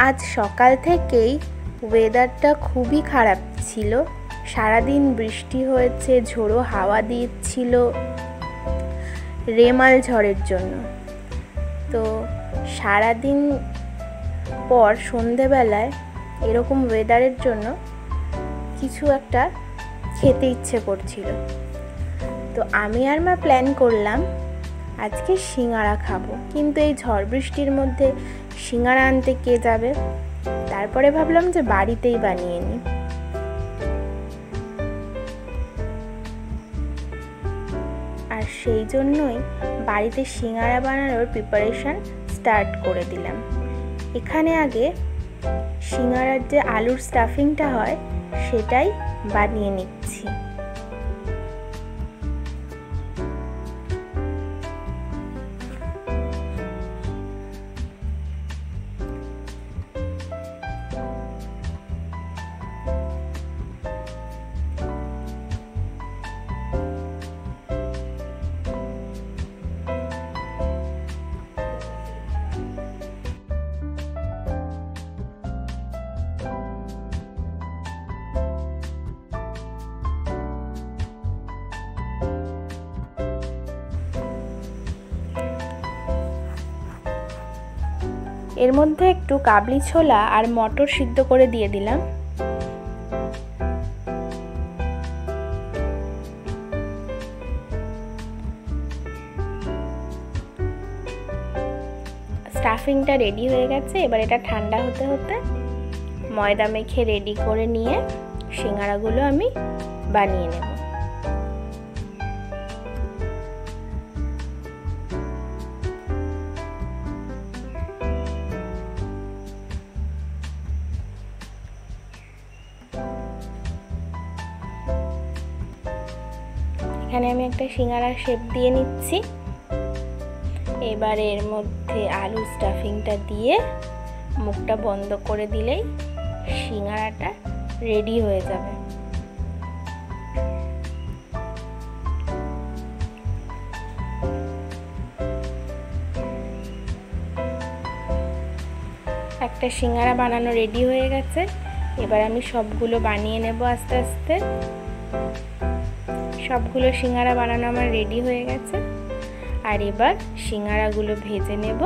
আজ সকাল থেকেই ওয়েদারটা খুবই খারাপ ছিল। সারাদিন বৃষ্টি হয়েছে, ঝোড়ো হাওয়া দিচ্ছিল রেমাল ঝড়ের জন্য। তো সারাদিন পর সন্ধেবেলায় এরকম ওয়েদারের জন্য কিছু একটা খেতে ইচ্ছে করছিল। তো আমি আর মা প্ল্যান করলাম আজকে সিঙ্গারা খাবো, কিন্তু এই ঝড় বৃষ্টির মধ্যে সিঙ্গারা আনতে কে যাবে। তারপরে ভাবলাম যে বাড়িতেই বানিয়ে নিই। আর সেই জন্যই বাড়িতে সিঙ্গারা বানানোর প্রিপারেশন স্টার্ট করে দিলাম। এখানে আগে সিঙ্গারার যে আলুর স্টাফিংটা হয় সেটাই বানিয়ে নিচ্ছি। এর মধ্যে একটু কাবলি ছোলা আর মটর সিদ্ধ করে দিয়ে দিলাম। স্টাফিংটা রেডি হয়ে গেছে। এবার এটা ঠান্ডা হতে হতে ময়দা মেখে রেডি করে নিয়ে সিঙ্গারাগুলো আমি বানিয়ে নেব। এখানে আমি একটা সিঙ্গারার শেপ দিয়ে নিচ্ছি। এবার এর মধ্যে আলু স্টাফিংটা দিয়ে মুখটা বন্ধ করে দিলেই সিঙ্গারাটা রেডি হয়ে যাবে। একটা সিঙ্গারা বানানো রেডি হয়ে গেছে। এবার আমি সবগুলো বানিয়ে নেব আস্তে আস্তে। সবগুলো সিঙ্গারা বানানো আমার রেডি হয়ে গেছে। আর এবার সিঙ্গারাগুলো ভেজে নেব।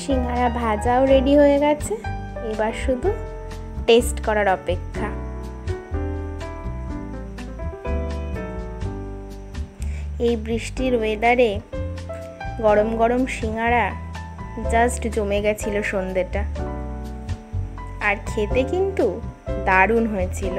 সিঙ্গারা ভাজাও রেডি হয়ে গেছে। এবার শুধু টেস্ট করার অপেক্ষা। এই বৃষ্টির ওয়েদারে গরম গরম সিঙ্গারা জাস্ট জমে গেছিল সন্ধ্যেটা। আর খেতে কিন্তু দারুণ হয়েছিল।